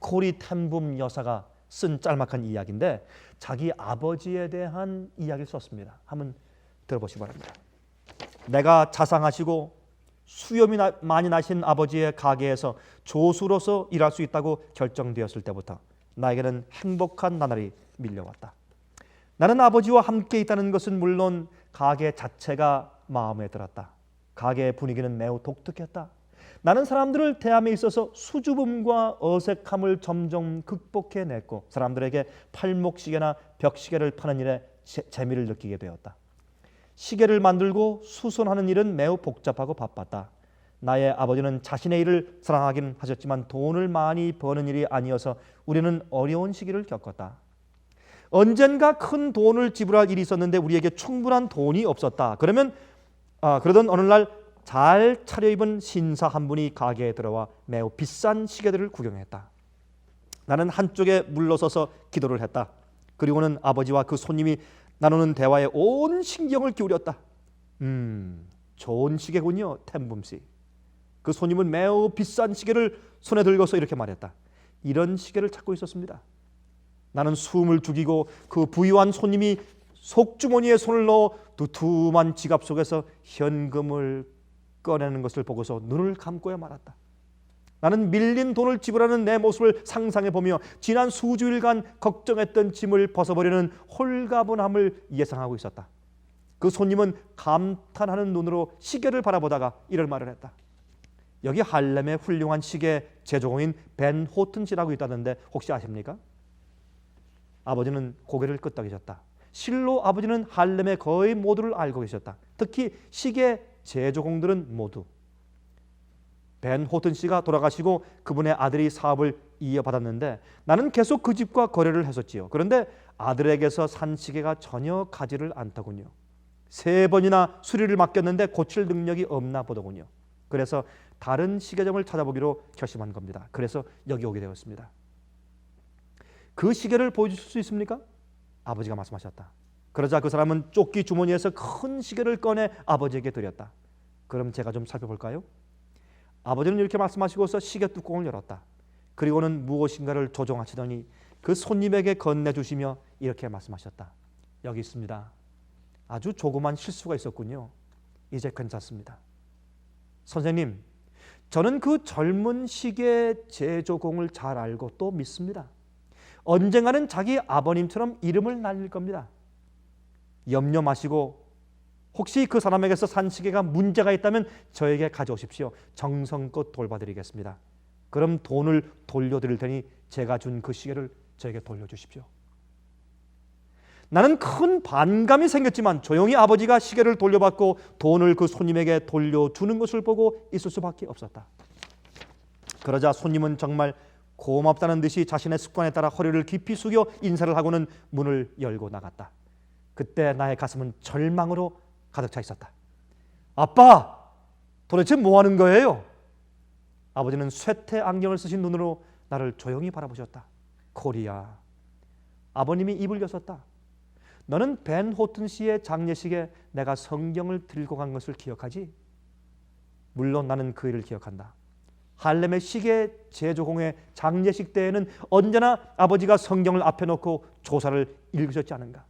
코리 텐붐 여사가 쓴 짤막한 이야기인데, 자기 아버지에 대한 이야기를 썼습니다. 한번 들어보시기 바랍니다. 내가 자상하시고 수염이 많이 나신 아버지의 가게에서 조수로서 일할 수 있다고 결정되었을 때부터 나에게는 행복한 나날이 밀려왔다. 나는 아버지와 함께 있다는 것은 물론 가게 자체가 마음에 들었다. 가게의 분위기는 매우 독특했다. 나는 사람들을 대함에 있어서 수줍음과 어색함을 점점 극복해냈고, 사람들에게 팔목시계나 벽시계를 파는 일에 재미를 느끼게 되었다. 시계를 만들고 수선하는 일은 매우 복잡하고 바빴다. 나의 아버지는 자신의 일을 사랑하긴 하셨지만 돈을 많이 버는 일이 아니어서 우리는 어려운 시기를 겪었다. 언젠가 큰 돈을 지불할 일이 있었는데 우리에게 충분한 돈이 없었다. 그러던 어느 날 잘 차려입은 신사 한 분이 가게에 들어와 매우 비싼 시계들을 구경했다. 나는 한쪽에 물러서서 기도를 했다. 그리고는 아버지와 그 손님이 나누는 대화에 온 신경을 기울였다. 좋은 시계군요, 텐붐 씨. 그 손님은 매우 비싼 시계를 손에 들고서 이렇게 말했다. 이런 시계를 찾고 있었습니다. 나는 숨을 죽이고 그 부유한 손님이 속주머니에 손을 넣어 두툼한 지갑 속에서 현금을 꺼내는 것을 보고서 눈을 감고야 말았다. 나는 밀린 돈을 지불하는 내 모습을 상상해 보며 지난 수주일간 걱정했던 짐을 벗어버리는 홀가분함을 예상하고 있었다. 그 손님은 감탄하는 눈으로 시계를 바라보다가 이런 말을 했다. 여기 할렘의 훌륭한 시계 제조공인 벤 호튼 씨라고 있다던데 혹시 아십니까? 아버지는 고개를 끄덕이셨다. 실로 아버지는 할렘의 거의 모두를 알고 계셨다. 특히 시계 제조공들은 모두. 벤 호튼 씨가 돌아가시고 그분의 아들이 사업을 이어받았는데 나는 계속 그 집과 거래를 했었지요. 그런데 아들에게서 산 시계가 전혀 가지를 않더군요. 3번이나 수리를 맡겼는데 고칠 능력이 없나 보더군요. 그래서 다른 시계점을 찾아보기로 결심한 겁니다. 그래서 여기 오게 되었습니다. 그 시계를 보여주실 수 있습니까? 아버지가 말씀하셨다. 그러자 그 사람은 조끼 주머니에서 큰 시계를 꺼내 아버지에게 드렸다. 그럼 제가 좀 살펴볼까요? 아버지는 이렇게 말씀하시고서 시계 뚜껑을 열었다. 그리고는 무엇인가를 조종하시더니 그 손님에게 건네주시며 이렇게 말씀하셨다. 여기 있습니다. 아주 조그만 실수가 있었군요. 이제 괜찮습니다. 선생님, 저는 그 젊은 시계 제조공을 잘 알고 또 믿습니다. 언젠가는 자기 아버님처럼 이름을 날릴 겁니다. 염려 마시고 혹시 그 사람에게서 산 시계가 문제가 있다면 저에게 가져오십시오. 정성껏 돌봐드리겠습니다. 그럼 돈을 돌려드릴 테니 제가 준 그 시계를 저에게 돌려주십시오. 나는 큰 반감이 생겼지만 조용히 아버지가 시계를 돌려받고 돈을 그 손님에게 돌려주는 것을 보고 있을 수밖에 없었다. 그러자 손님은 정말 고맙다는 듯이 자신의 습관에 따라 허리를 깊이 숙여 인사를 하고는 문을 열고 나갔다. 그때 나의 가슴은 절망으로 가득 차 있었다. 아빠, 도대체 뭐 하는 거예요? 아버지는 쇠퇴 안경을 쓰신 눈으로 나를 조용히 바라보셨다. 코리아. 아버님이 입을 여섰다. 너는 벤 호튼 씨의 장례식에 내가 성경을 들고 간 것을 기억하지? 물론 나는 그 일을 기억한다. 할렘의 시계 제조공의 장례식 때에는 언제나 아버지가 성경을 앞에 놓고 조사를 읽으셨지 않은가?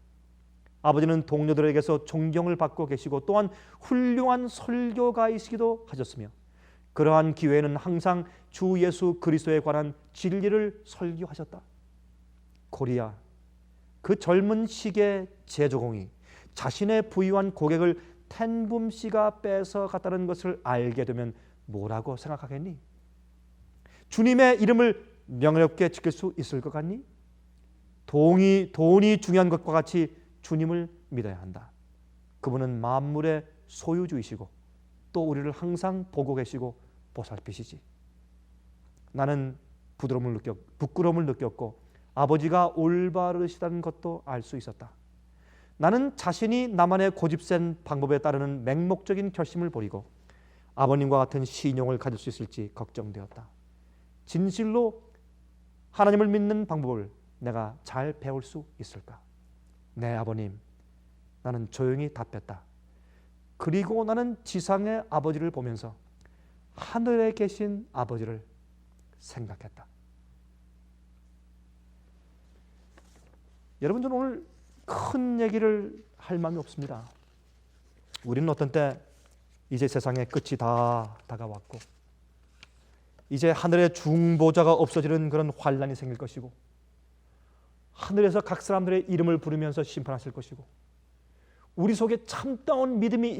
아버지는 동료들에게서 존경을 받고 계시고 또한 훌륭한 설교가이시기도 하셨으며 그러한 기회에는 항상 주 예수 그리스도에 관한 진리를 설교하셨다. 코리아, 그 젊은 시계 제조공이 자신의 부유한 고객을 텐붐 씨가 뺏어갔다는 것을 알게 되면 뭐라고 생각하겠니? 주님의 이름을 명예롭게 지킬 수 있을 것 같니? 돈이 중요한 것과 같이 주님을 믿어야 한다. 그분은 만물의 소유주이시고 또 우리를 항상 보고 계시고 보살피시지. 나는 부끄러움을 느꼈고 아버지가 올바르시다는 것도 알 수 있었다. 나는 자신이 나만의 고집센 방법에 따르는 맹목적인 결심을 버리고 아버님과 같은 신용을 가질 수 있을지 걱정되었다. 진실로 하나님을 믿는 방법을 내가 잘 배울 수 있을까? 네, 아버님. 나는 조용히 답했다. 그리고 나는 지상의 아버지를 보면서 하늘에 계신 아버지를 생각했다. 여러분, 저는 오늘 큰 얘기를 할 마음이 없습니다. 우리는 어떤 때 이제 세상의 끝이 다 다가왔고 이제 하늘의 중보자가 없어지는 그런 환란이 생길 것이고 하늘에서 각 사람들의 이름을 부르면서 심판하실 것이고 우리 속에 참다운 믿음이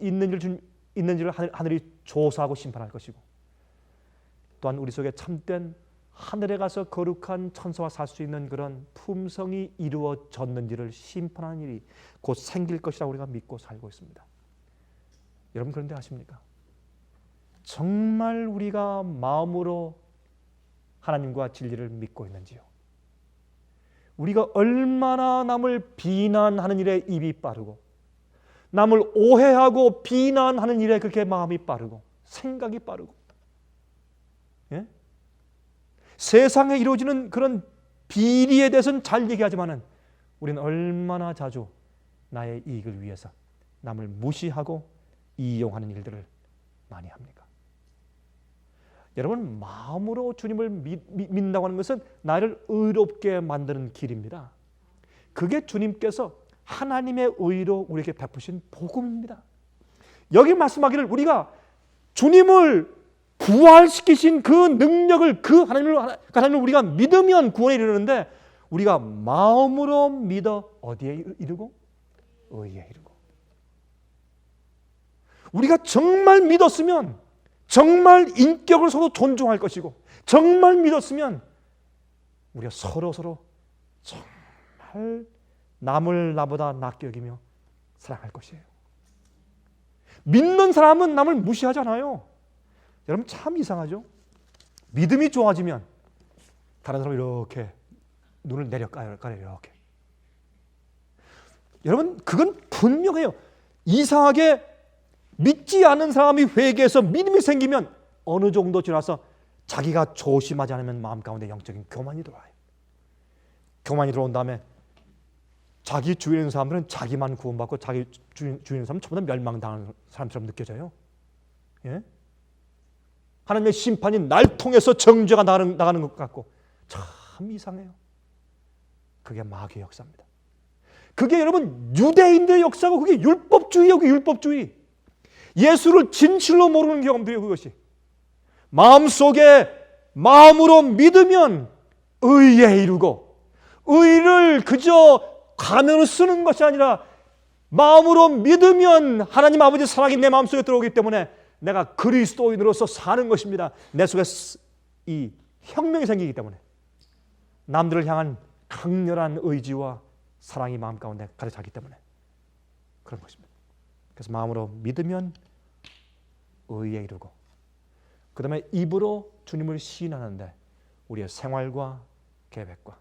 있는지를 하늘이 조사하고 심판할 것이고 또한 우리 속에 참된 하늘에 가서 거룩한 천사와 살 수 있는 그런 품성이 이루어졌는지를 심판하는 일이 곧 생길 것이라고 우리가 믿고 살고 있습니다. 여러분, 그런데 아십니까? 정말 우리가 마음으로 하나님과 진리를 믿고 있는지요? 우리가 얼마나 남을 비난하는 일에 입이 빠르고 남을 오해하고 비난하는 일에 그렇게 마음이 빠르고 생각이 빠르고 예? 세상에 이루어지는 그런 비리에 대해서는 잘 얘기하지만은 우리는 얼마나 자주 나의 이익을 위해서 남을 무시하고 이용하는 일들을 많이 합니까? 여러분, 마음으로 주님을 믿는다고 하는 것은 나를 의롭게 만드는 길입니다. 그게 주님께서 하나님의 의로 우리에게 베푸신 복음입니다. 여기 말씀하기를 우리가 주님을 부활시키신 그 능력을 그 하나님을 우리가 믿으면 구원에 이르는데 우리가 마음으로 믿어 어디에 이르고? 의에 이르고. 우리가 정말 믿었으면 정말 인격을 서로 존중할 것이고 정말 믿었으면 우리가 서로 정말 남을 나보다 낫게 여기며 사랑할 것이에요. 믿는 사람은 남을 무시하잖아요. 여러분 참 이상하죠? 믿음이 좋아지면 다른 사람 이렇게 눈을 내려가요. 이렇게. 여러분 그건 분명해요. 이상하게 믿지 않은 사람이 회개해서 믿음이 생기면 어느 정도 지나서 자기가 조심하지 않으면 마음 가운데 영적인 교만이 들어와요. 교만이 들어온 다음에 자기 주위에 있는 사람들은 자기만 구원받고 자기 주위에 있는 사람은 전부 다 멸망당하는 사람처럼 느껴져요. 예? 하나님의 심판이 날 통해서 정죄가 나가는 것 같고 참 이상해요. 그게 마귀의 역사입니다. 그게 여러분 유대인들의 역사고 그게 율법주의예요. 율법주의. 예수를 진실로 모르는 경험들이에요. 그것이 마음속에 마음으로 믿으면 의에 이르고 의를 그저 가면을 쓰는 것이 아니라 마음으로 믿으면 하나님 아버지 사랑이 내 마음속에 들어오기 때문에 내가 그리스도인으로서 사는 것입니다. 내 속에 이 혁명이 생기기 때문에 남들을 향한 강렬한 의지와 사랑이 마음 가운데 가득 차기 때문에 그런 것입니다. 그래서 마음으로 믿으면 의에 이르고 그 다음에 입으로 주님을 시인하는데 우리의 생활과 계획과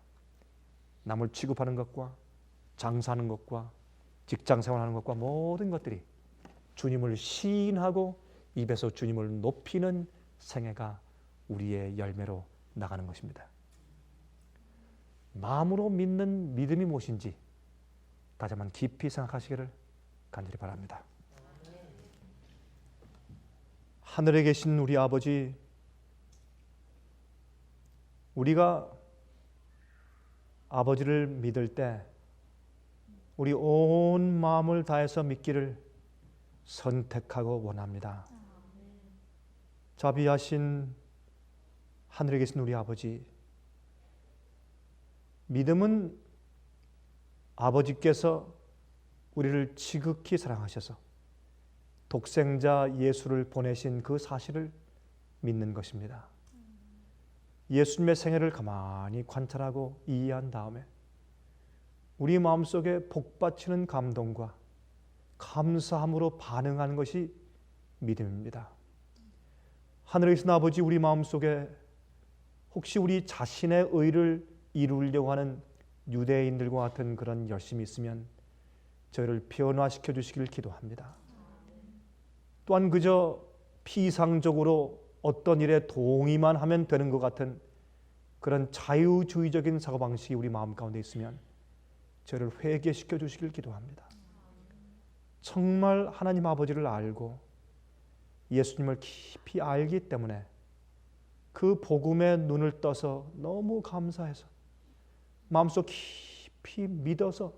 남을 취급하는 것과 장사하는 것과 직장생활하는 것과 모든 것들이 주님을 시인하고 입에서 주님을 높이는 생애가 우리의 열매로 나가는 것입니다. 마음으로 믿는 믿음이 무엇인지 다시 한번 깊이 생각하시기를 간절히 바랍니다. 하늘에 계신 우리 아버지, 우리가 아버지를 믿을 때 우리 온 마음을 다해서 믿기를 선택하고 원합니다. 자비하신 하늘에 계신 우리 아버지, 믿음은 아버지께서 우리를 지극히 사랑하셔서 독생자 예수를 보내신 그 사실을 믿는 것입니다. 예수님의 생애를 가만히 관찰하고 이해한 다음에 우리 마음속에 복받치는 감동과 감사함으로 반응하는 것이 믿음입니다. 하늘에 계신 아버지, 우리 마음속에 혹시 우리 자신의 의를 이루려고 하는 유대인들과 같은 그런 열심이 있으면 저희를 변화시켜 주시길 기도합니다. 또한 그저 피상적으로 어떤 일에 동의만 하면 되는 것 같은 그런 자유주의적인 사고방식이 우리 마음 가운데 있으면 저를 회개시켜 주시길 기도합니다. 정말 하나님 아버지를 알고 예수님을 깊이 알기 때문에 그 복음에 눈을 떠서 너무 감사해서 마음속 깊이 믿어서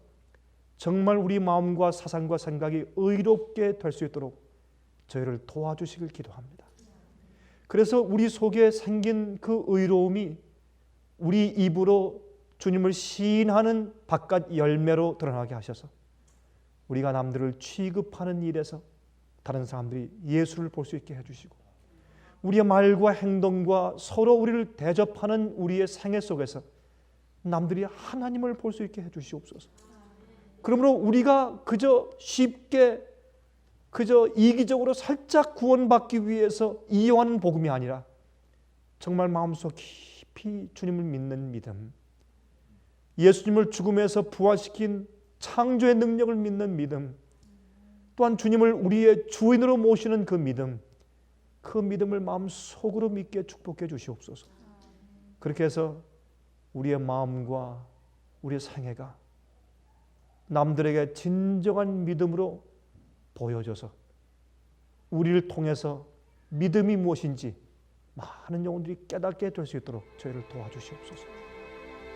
정말 우리 마음과 사상과 생각이 의롭게 될 수 있도록 저희를 도와주시길 기도합니다. 그래서 우리 속에 생긴 그 의로움이 우리 입으로 주님을 시인하는 바깥 열매로 드러나게 하셔서 우리가 남들을 취급하는 일에서 다른 사람들이 예수를 볼 수 있게 해주시고 우리의 말과 행동과 서로 우리를 대접하는 우리의 생애 속에서 남들이 하나님을 볼 수 있게 해주시옵소서. 그러므로 우리가 그저 쉽게 그저 이기적으로 살짝 구원받기 위해서 이용하는 복음이 아니라 정말 마음속 깊이 주님을 믿는 믿음, 예수님을 죽음에서 부활시킨 창조의 능력을 믿는 믿음, 또한 주님을 우리의 주인으로 모시는 그 믿음, 그 믿음을 마음속으로 믿게 축복해 주시옵소서. 그렇게 해서 우리의 마음과 우리의 생애가 남들에게 진정한 믿음으로 보여줘서 우리를 통해서 믿음이 무엇인지 많은 영혼들이 깨닫게 될 수 있도록 저희를 도와주시옵소서.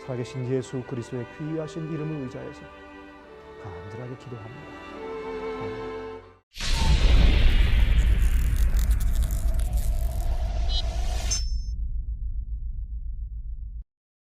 살아계신 예수 그리스도의 귀하신 이름을 의지하여서 간절하게 기도합니다.